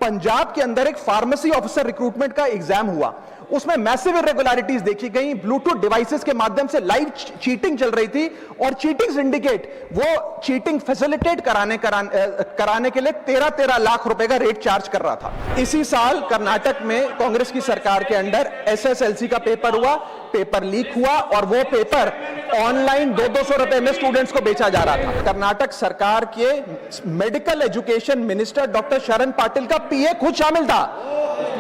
पंजाब के अंदर एक फार्मेसी ऑफिसर रिक्रूटमेंट का एग्जाम हुआ, उसमें मैसिव इरेगुलरिटीज देखी गई। ब्लूटूथ डिवाइसेस के माध्यम से लाइव चीटिंग चल रही थी और चीटिंग सिंडिकेट वो चीटिंग फैसिलिटेट कराने के लिए 13 लाख रुपए का रेट चार्ज कर रहा था। इसी साल कर्नाटक में कांग्रेस की सरकार के अंडर एसएसएलसी का पेपर हुआ, पेपर लीक हुआ और वो पेपर ऑनलाइन 200 रुपए में स्टूडेंट्स को बेचा जा रहा था। कर्नाटक सरकार के मेडिकल एजुकेशन मिनिस्टर डॉक्टर शरण पाटिल का पीए खुद शामिल था।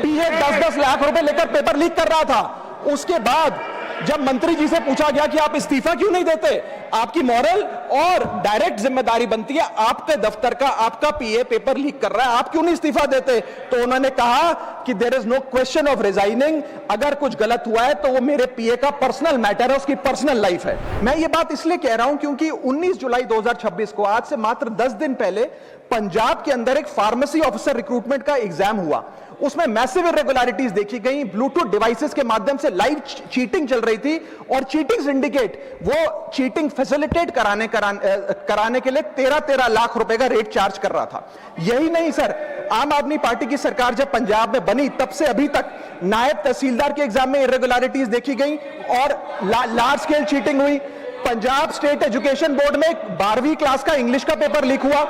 पीए 10-10 लाख रुपए लेकर पेपर लीक कर रहा था। उसके बाद जब मंत्री जी से पूछा गया कि आप इस्तीफा क्यों नहीं देते, आपकी मॉरल और डायरेक्ट जिम्मेदारी बनती है, आपके दफ्तर का आपका पीए पेपर लीक कर रहा है, आप क्यों नहीं इस्तीफा देते? तो उन्होंने कहा कि there is no question of resigning, अगर कुछ गलत हुआ है तो वो मेरे पीए का पर्सनल मैटर है, उसकी पर्सनल लाइफ है। मैं ये बात इसलिए कह रहा हूं क्योंकि 19 जुलाई 2026 को, आज से मात्र 10 दिन पहले, पंजाब के अंदर एक फार्मेसी ऑफिसर रिक्रूटमेंट का एग्जाम हुआ, उसमें मैसिव इरेगुलरिटीज देखी गई। ब्लूटूथ डिवाइसेस के माध्यम से लाइव चीटिंग चल रही थी और चीटिंग सिंडिकेट वो चीटिंग फैसिलिटेट कराने के लिए 13 लाख रुपए का रेट चार्ज कर रहा था। यही नहीं सर, आम आदमी पार्टी की सरकार जब पंजाब में बनी तब से अभी तक नायब तहसीलदार के एग्जाम में इरेगुलरिटीज देखी गई और लार्ज स्केल चीटिंग हुई। पंजाब स्टेट एजुकेशन बोर्ड में 12वीं क्लास का इंग्लिश का पेपर लीक हुआ।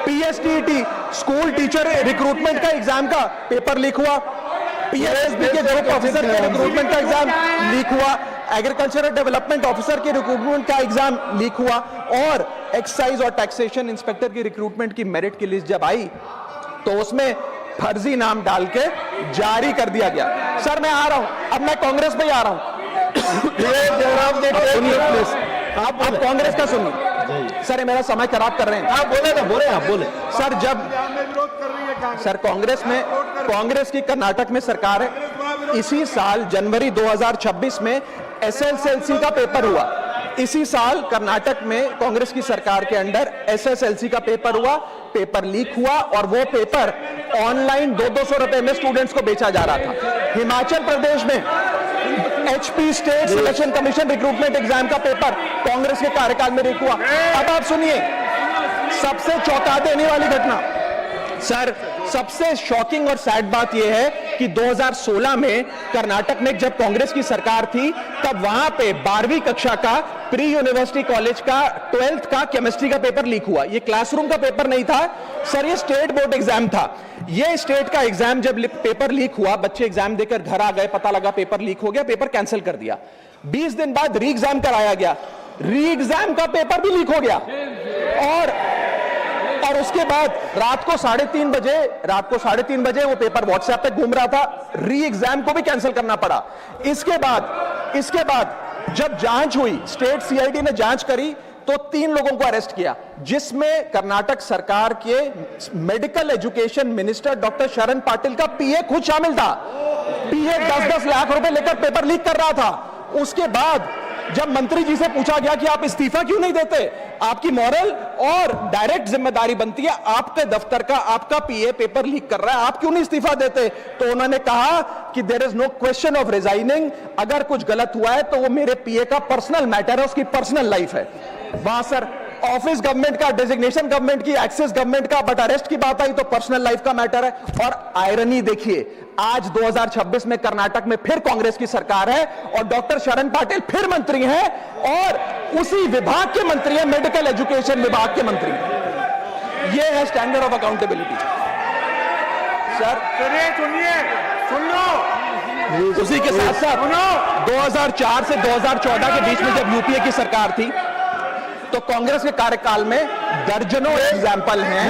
पीएसटीटी स्कूल टीचर रिक्रूटमेंट का एग्जाम का पेपर लीक हुआ। पीएसएसबी के ग्रुप ऑफिसर के रिक्रूटमेंट का एग्जाम लीक हुआ। एग्रीकल्चरल डेवलपमेंट ऑफिसर के रिक्रूटमेंट का एग्जाम लीक हुआ और एक्साइज और टैक्सेशन इंस्पेक्टर की रिक्रूटमेंट की मेरिट की लिस्ट जब आई तो उसमें फर्जी नाम डाल के जारी कर दिया गया। सर मैं आ रहा हूं, अब मैं कांग्रेस में ही आ रहा हूं। आप कांग्रेस का सुनिए सर, ये मेरा समय खराब कर रहे हैं। आप बोले ना, आप बोले सर। जब सर कांग्रेस की कर्नाटक में सरकार है, इसी साल जनवरी 2026 में एसएसएलसी का पेपर हुआ। इसी साल कर्नाटक में कांग्रेस की सरकार के अंडर एसएसएलसी का पेपर हुआ, पेपर लीक हुआ और वो पेपर ऑनलाइन 200 रुपए में स्टूडेंट्स को बेचा जा रहा था। हिमाचल प्रदेश में HP state selection commission recruitment exam का पेपर कांग्रेस के कार्यकाल में लीक हुआ। अब आप सुनिए सबसे चौंका देने वाली घटना सर, सबसे शॉकिंग और सैड बात यह है कि 2016 में कर्नाटक में जब कांग्रेस की सरकार थी तब वहां पे 12वीं कक्षा का प्री यूनिवर्सिटी कॉलेज का 12th का केमिस्ट्री का पेपर लीक हुआ। ये क्लासरूम का पेपर नहीं था सर, ये स्टेट बोर्ड एग्जाम था। ये स्टेट का एग्जाम जब पेपर लीक हुआ, बच्चे एग्जाम देकर घर आ गए, पता लगा पेपर लीक हो गया, पेपर कैंसिल कर दिया। 20 दिन बाद री एग्जाम कराया गया, री एग्जाम का पेपर भी लीक हो गया और उसके बाद रात को 3:30 बजे वो पेपर व्हाट्सएप पे घूम रहा था, री एग्जाम को भी कैंसिल करना पड़ा। इसके बाद जब जांच हुई, स्टेट सीआईडी ने जांच करी तो 3 लोगों को अरेस्ट किया, जिसमें कर्नाटक सरकार के मेडिकल एजुकेशन मिनिस्टर डॉक्टर शरण पाटिल का पीए खुद शामिल था। पीए 10-10 लाख रुपए लेकर पेपर लीक कर रहा था। उसके बाद जब मंत्री जी से पूछा गया कि आप इस्तीफा क्यों नहीं देते, आपकी मॉरल और डायरेक्ट जिम्मेदारी बनती है, आपके दफ्तर का आपका पीए पेपर लीक कर रहा है, आप क्यों नहीं इस्तीफा देते? तो उन्होंने कहा कि there is no question of resigning, अगर कुछ गलत हुआ है तो वो मेरे पीए का पर्सनल मैटर है, उसकी पर्सनल लाइफ है। वहां सर ऑफिस गवर्नमेंट का, डेजिग्नेशन गवर्नमेंट की, एक्सेस गवर्नमेंट का, बट अरेस्ट की बात आई तो पर्सनल लाइफ का मैटर है। और आयरनी देखिए, आज 2026 में कर्नाटक में फिर कांग्रेस की सरकार है और डॉक्टर शरण पाटिल फिर मंत्री हैं और उसी विभाग के मंत्री हैं, मेडिकल एजुकेशन विभाग के मंत्री। ये है स्टैंडर्ड ऑफ अकाउंटेबिलिटी सर। सुन लो, उसी के साथ साथ 2004 से 2014 के बीच में जब यूपीए की सरकार थी तो कांग्रेस के कार्यकाल में दर्जनों एग्जाम्पल हैं,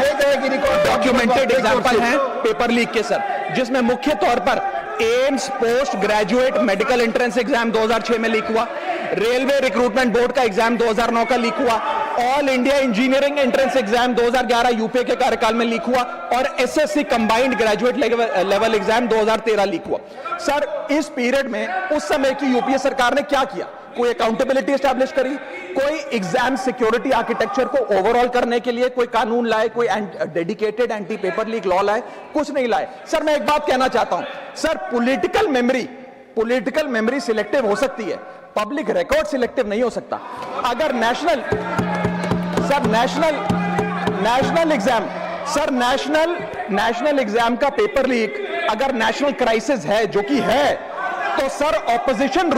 डॉक्यूमेंटेड एग्जाम्पल हैं पेपर लीक के सर, जिसमें मुख्य तौर पर AIIMS post graduate medical entrance exam 2006 में लीक हुआ, रेलवे रिक्रूटमेंट बोर्ड का एग्जाम 2009 का लीक हुआ, all India engineering entrance exam 2011 UPA के कार्यकाल में लीक हुआ और SSC combined graduate level exam 2013 leak हुआ। सर इस पीरियड में उस समय की यूपीए सरकार ने क्या किया? कोई अकाउंटेबिलिटी एस्टैब्लिश करी, कोई एग्जाम सिक्योरिटी आर्किटेक्चर को ओवरऑल करने के लिए कोई कानून लाए, कोई dedicated anti paper leak law लाए, कुछ नहीं लाए। सर मैं एक बात कहना चाहता हूं सर, पॉलिटिकल मेमोरी सिलेक्टिव हो सकती है, पब्लिक रिकॉर्ड सिलेक्टिव नहीं हो सकता। अगर national exam sir, national national exam का पेपर लीक अगर नेशनल क्राइसिस है, जो कि है, तो सर ऑपोजिशन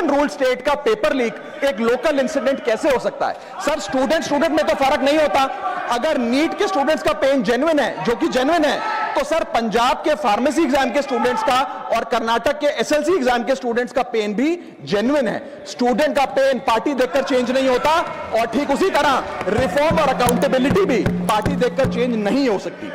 रूल्ड स्टेट का पेपर लीक एक लोकल इंसिडेंट कैसे हो सकता है? सर स्टूडेंट में तो फर्क नहीं होता। अगर नीट के स्टूडेंट्स का पेन जेन्युइन है, जो कि जेन्युइन है, तो सर पंजाब के फार्मेसी एग्जाम के स्टूडेंट्स का और कर्नाटक के एसएलसी एग्जाम के स्टूडेंट्स का पेन भी जेन्युइन है। स्टूडेंट का पेन पार्टी देखकर चेंज नहीं होता, और ठीक उसी तरह रिफॉर्म और अकाउंटेबिलिटी भी पार्टी देखकर चेंज नहीं हो सकती।